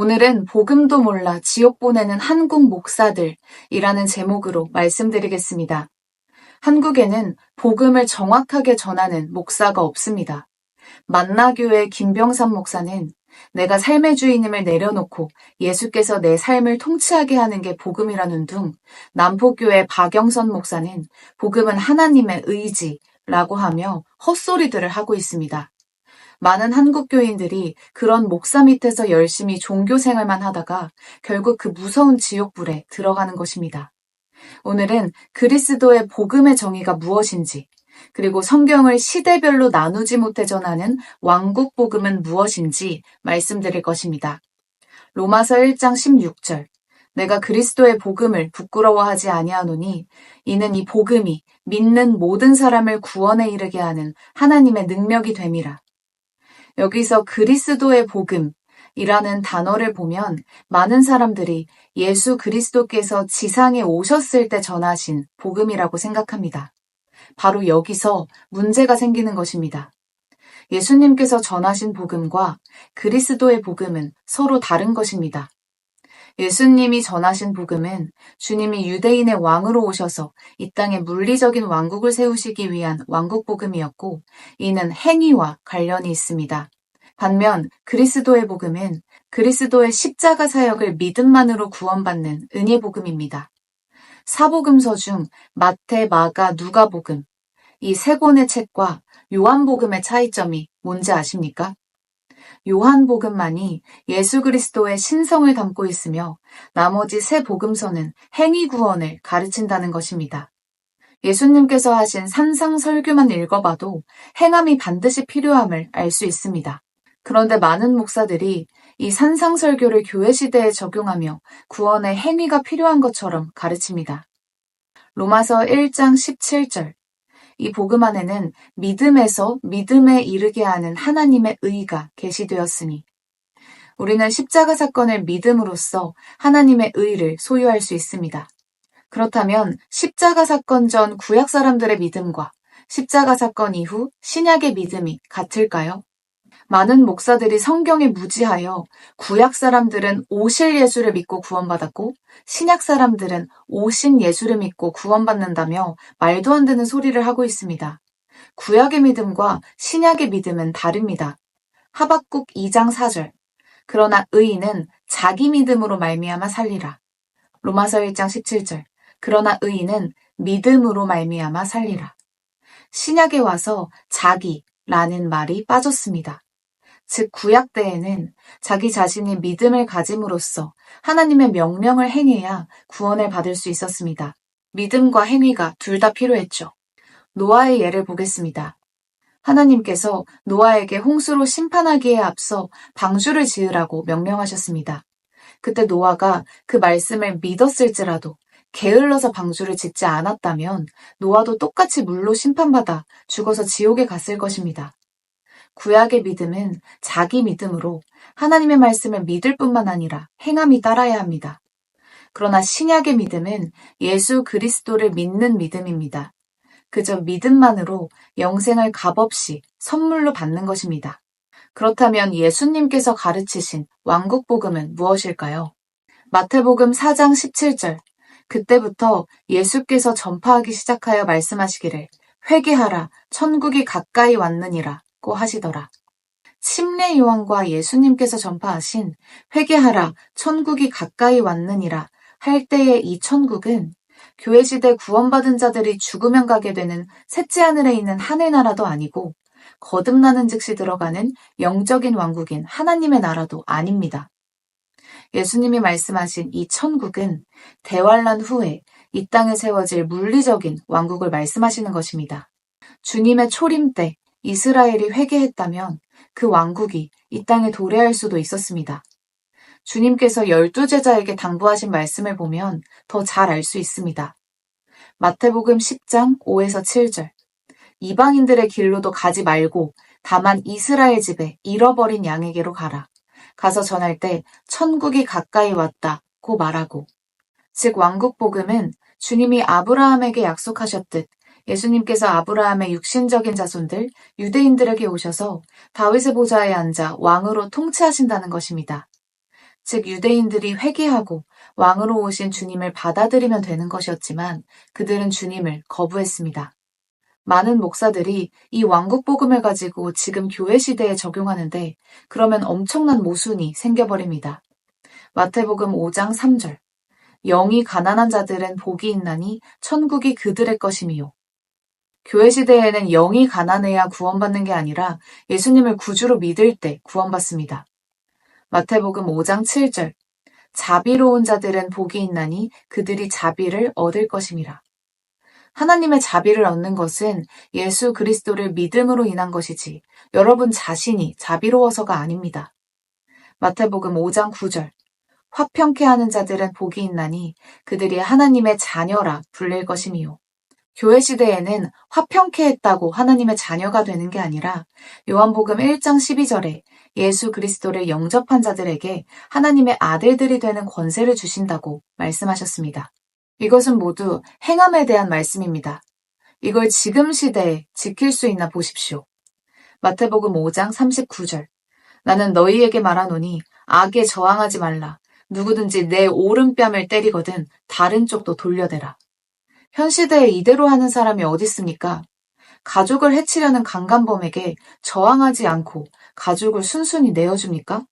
오늘은 복음도 몰라 지옥 보내는 한국 목사들이라는 제목으로 말씀드리겠습니다. 한국에는 복음을 정확하게 전하는 목사가 없습니다. 만나교회 김병삼 목사는 내가 삶의 주인임을 내려놓고 예수께서 내 삶을 통치하게 하는 게 복음이라는 둥, 남포교회 박영선 목사는 복음은 하나님의 의지라고 하며 헛소리들을 하고 있습니다. 많은 한국 교인들이 그런 목사 밑에서 열심히 종교 생활만 하다가 결국 그 무서운 지옥불에 들어가는 것입니다. 오늘은 그리스도의 복음의 정의가 무엇인지, 그리고 성경을 시대별로 나누지 못해 전하는 왕국 복음은 무엇인지 말씀드릴 것입니다. 로마서 1장 16절. 내가 그리스도의 복음을 부끄러워하지 아니하노니 이는 이 복음이 믿는 모든 사람을 구원에 이르게 하는 하나님의 능력이 됨이라. 여기서 그리스도의 복음이라는 단어를 보면 많은 사람들이 예수 그리스도께서 지상에 오셨을 때 전하신 복음이라고 생각합니다. 바로 여기서 문제가 생기는 것입니다. 예수님께서 전하신 복음과 그리스도의 복음은 서로 다른 것입니다. 예수님이 전하신 복음은 주님이 유대인의 왕으로 오셔서 이 땅에 물리적인 왕국을 세우시기 위한 왕국 복음이었고, 이는 행위와 관련이 있습니다. 반면 그리스도의 복음은 그리스도의 십자가 사역을 믿음만으로 구원받는 은혜 복음입니다. 사복음서 중 마태, 마가, 누가복음, 이 세 권의 책과 요한복음의 차이점이 뭔지 아십니까? 요한복음만이 예수 그리스도의 신성을 담고 있으며 나머지 세 복음서는 행위 구원을 가르친다는 것입니다. 예수님께서 하신 산상설교만 읽어봐도 행함이 반드시 필요함을 알 수 있습니다. 그런데 많은 목사들이 이 산상설교를 교회 시대에 적용하며 구원의 행위가 필요한 것처럼 가르칩니다. 로마서 1장 17절. 이 복음 안에는 믿음에서 믿음에 이르게 하는 하나님의 의가 계시되었으니 우리는 십자가 사건을 믿음으로써 하나님의 의를 소유할 수 있습니다. 그렇다면 십자가 사건 전 구약 사람들의 믿음과 십자가 사건 이후 신약의 믿음이 같을까요? 많은 목사들이 성경에 무지하여 구약 사람들은 오실 예수를 믿고 구원받았고 신약 사람들은 오신 예수를 믿고 구원받는다며 말도 안 되는 소리를 하고 있습니다. 구약의 믿음과 신약의 믿음은 다릅니다. 하박국 2장 4절. 그러나 의인은 자기 믿음으로 말미암아 살리라. 로마서 1장 17절. 그러나 의인은 믿음으로 말미암아 살리라. 신약에 와서 자기라는 말이 빠졌습니다. 즉 구약 때에는 자기 자신이 믿음을 가짐으로써 하나님의 명령을 행해야 구원을 받을 수 있었습니다. 믿음과 행위가 둘 다 필요했죠. 노아의 예를 보겠습니다. 하나님께서 노아에게 홍수로 심판하기에 앞서 방주를 지으라고 명령하셨습니다. 그때 노아가 그 말씀을 믿었을지라도 게을러서 방주를 짓지 않았다면 노아도 똑같이 물로 심판받아 죽어서 지옥에 갔을 것입니다. 구약의 믿음은 자기 믿음으로 하나님의 말씀을 믿을 뿐만 아니라 행함이 따라야 합니다. 그러나 신약의 믿음은 예수 그리스도를 믿는 믿음입니다. 그저 믿음만으로 영생을 값없이 선물로 받는 것입니다. 그렇다면 예수님께서 가르치신 왕국복음은 무엇일까요? 마태복음 4장 17절. 그때부터 예수께서 전파하기 시작하여 말씀하시기를 회개하라 천국이 가까이 왔느니라 고 하시더라. 침례 요한과 예수님께서 전파하신 회개하라 천국이 가까이 왔느니라 할 때의 이 천국은 교회 시대 구원받은 자들이 죽으면 가게 되는 셋째 하늘에 있는 하늘나라도 아니고 거듭나는 즉시 들어가는 영적인 왕국인 하나님의 나라도 아닙니다. 예수님이 말씀하신 이 천국은 대환란 후에 이 땅에 세워질 물리적인 왕국을 말씀하시는 것입니다. 주님의 초림 때 이스라엘이 회개했다면 그 왕국이 이 땅에 도래할 수도 있었습니다. 주님께서 12제자에게 당부하신 말씀을 보면 더 잘 알 수 있습니다. 마태복음 10장 5에서 7절. 이방인들의 길로도 가지 말고 다만 이스라엘 집에 잃어버린 양에게로 가라. 가서 전할 때 천국이 가까이 왔다고 말하고. 즉 왕국복음은 주님이 아브라함에게 약속하셨듯 예수님께서 아브라함의 육신적인 자손들 유대인들에게 오셔서 다윗의 보좌에 앉아 왕으로 통치하신다는 것입니다. 즉 유대인들이 회개하고 왕으로 오신 주님을 받아들이면 되는 것이었지만 그들은 주님을 거부했습니다. 많은 목사들이 이 왕국 복음을 가지고 지금 교회 시대에 적용하는데 그러면 엄청난 모순이 생겨버립니다. 마태복음 5장 3절 영이 가난한 자들은 복이 있나니 천국이 그들의 것임이요. 교회 시대에는 영이 가난해야 구원받는 게 아니라 예수님을 구주로 믿을 때 구원받습니다. 마태복음 5장 7절 자비로운 자들은 복이 있나니 그들이 자비를 얻을 것임이라. 하나님의 자비를 얻는 것은 예수 그리스도를 믿음으로 인한 것이지 여러분 자신이 자비로워서가 아닙니다. 마태복음 5장 9절 화평케 하는 자들은 복이 있나니 그들이 하나님의 자녀라 불릴 것임이요. 교회 시대에는 화평케 했다고 하나님의 자녀가 되는 게 아니라 요한복음 1장 12절에 예수 그리스도를 영접한 자들에게 하나님의 아들들이 되는 권세를 주신다고 말씀하셨습니다. 이것은 모두 행함에 대한 말씀입니다. 이걸 지금 시대에 지킬 수 있나 보십시오. 마태복음 5장 39절 나는 너희에게 말하노니 악에 저항하지 말라. 누구든지 내 오른뺨을 때리거든 다른 쪽도 돌려대라. 현 시대에 이대로 하는 사람이 어디 있습니까? 가족을 해치려는 강간범에게 저항하지 않고 가족을 순순히 내어줍니까?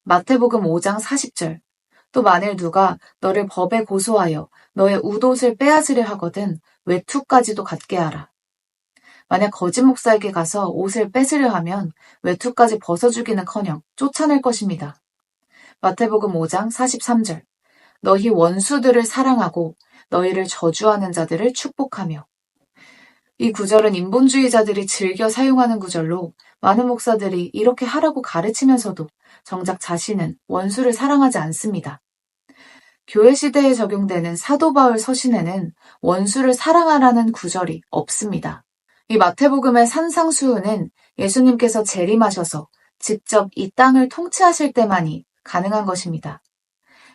마태복음 5장 40절 또 만일 누가 너를 법에 고소하여 너의 웃옷을 빼앗으려 하거든 외투까지도 갖게 하라. 만약 거짓 목사에게 가서 옷을 뺏으려 하면 외투까지 벗어주기는커녕 쫓아낼 것입니다. 마태복음 5장 43절 너희 원수들을 사랑하고 너희를 저주하는 자들을 축복하며. 이 구절은 인본주의자들이 즐겨 사용하는 구절로 많은 목사들이 이렇게 하라고 가르치면서도 정작 자신은 원수를 사랑하지 않습니다. 교회 시대에 적용되는 사도 바울 서신에는 원수를 사랑하라는 구절이 없습니다. 이 마태복음의 산상수훈은 예수님께서 재림하셔서 직접 이 땅을 통치하실 때만이 가능한 것입니다.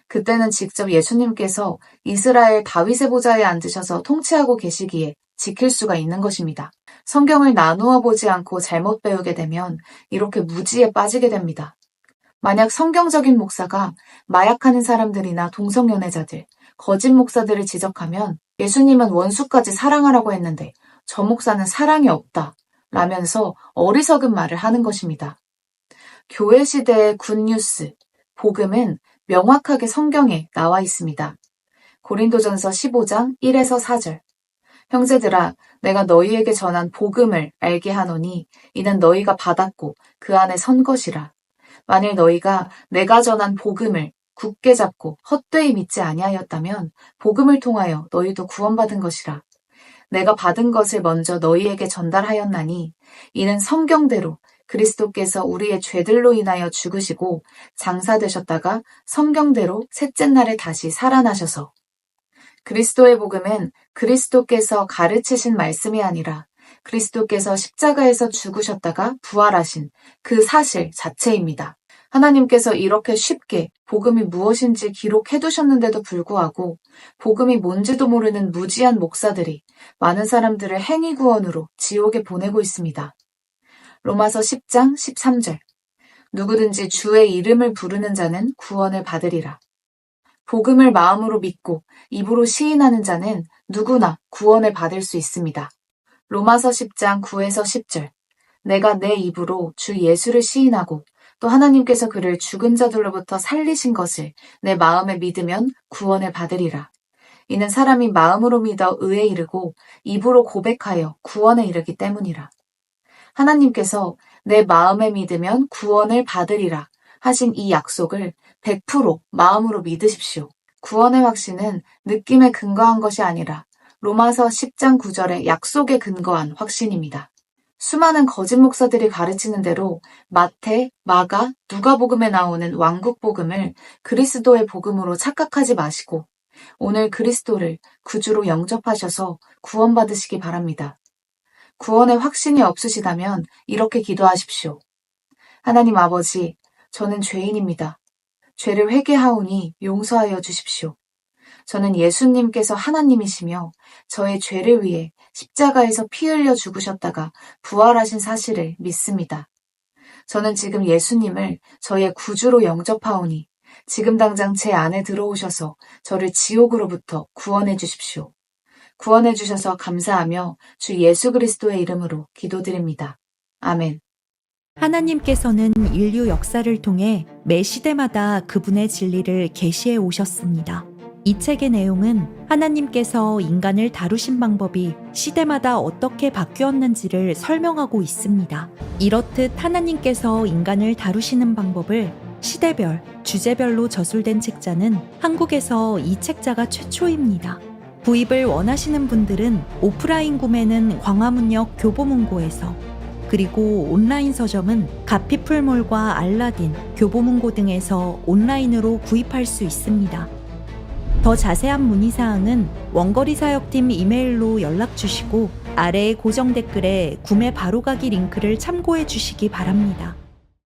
그때는 직접 예수님께서 이스라엘 다윗의 보좌에 앉으셔서 통치하고 계시기에 지킬 수가 있는 것입니다. 성경을 나누어 보지 않고 잘못 배우게 되면 이렇게 무지에 빠지게 됩니다. 만약 성경적인 목사가 마약하는 사람들이나 동성연애자들, 거짓 목사들을 지적하면 예수님은 원수까지 사랑하라고 했는데 저 목사는 사랑이 없다 라면서 어리석은 말을 하는 것입니다. 교회 시대의 굿뉴스, 복음은 명확하게 성경에 나와 있습니다. 고린도전서 15장 1에서 4절 형제들아 내가 너희에게 전한 복음을 알게 하노니 이는 너희가 받았고 그 안에 선 것이라. 만일 너희가 내가 전한 복음을 굳게 잡고 헛되이 믿지 아니하였다면 복음을 통하여 너희도 구원받은 것이라. 내가 받은 것을 먼저 너희에게 전달하였나니 이는 성경대로 그리스도께서 우리의 죄들로 인하여 죽으시고 장사되셨다가 성경대로 셋째 날에 다시 살아나셔서. 그리스도의 복음은 그리스도께서 가르치신 말씀이 아니라 그리스도께서 십자가에서 죽으셨다가 부활하신 그 사실 자체입니다. 하나님께서 이렇게 쉽게 복음이 무엇인지 기록해두셨는데도 불구하고 복음이 뭔지도 모르는 무지한 목사들이 많은 사람들을 행위구원으로 지옥에 보내고 있습니다. 로마서 10장 13절 누구든지 주의 이름을 부르는 자는 구원을 받으리라. 복음을 마음으로 믿고 입으로 시인하는 자는 누구나 구원을 받을 수 있습니다. 로마서 10장 9에서 10절 내가 내 입으로 주 예수를 시인하고 또 하나님께서 그를 죽은 자들로부터 살리신 것을 내 마음에 믿으면 구원을 받으리라. 이는 사람이 마음으로 믿어 의에 이르고 입으로 고백하여 구원에 이르기 때문이라. 하나님께서 내 마음에 믿으면 구원을 받으리라 하신 이 약속을 100% 마음으로 믿으십시오. 구원의 확신은 느낌에 근거한 것이 아니라 로마서 10장 9절의 약속에 근거한 확신입니다. 수많은 거짓 목사들이 가르치는 대로 마태, 마가, 누가복음에 나오는 왕국 복음을 그리스도의 복음으로 착각하지 마시고 오늘 그리스도를 구주로 영접하셔서 구원받으시기 바랍니다. 구원의 확신이 없으시다면 이렇게 기도하십시오. 하나님 아버지, 저는 죄인입니다. 죄를 회개하오니 용서하여 주십시오. 저는 예수님께서 하나님이시며 저의 죄를 위해 십자가에서 피 흘려 죽으셨다가 부활하신 사실을 믿습니다. 저는 지금 예수님을 저의 구주로 영접하오니 지금 당장 제 안에 들어오셔서 저를 지옥으로부터 구원해 주십시오. 구원해 주셔서 감사하며 주 예수 그리스도의 이름으로 기도드립니다. 아멘. 하나님께서는 인류 역사를 통해 매 시대마다 그분의 진리를 계시해 오셨습니다. 이 책의 내용은 하나님께서 인간을 다루신 방법이 시대마다 어떻게 바뀌었는지를 설명하고 있습니다. 이렇듯 하나님께서 인간을 다루시는 방법을 시대별, 주제별로 저술된 책자는 한국에서 이 책자가 최초입니다. 구입을 원하시는 분들은 오프라인 구매는 광화문역 교보문고에서, 그리고 온라인 서점은 가피풀몰과 알라딘, 교보문고 등에서 온라인으로 구입할 수 있습니다. 더 자세한 문의사항은 원거리 사역팀 이메일로 연락 주시고 아래의 고정 댓글에 구매 바로가기 링크를 참고해 주시기 바랍니다.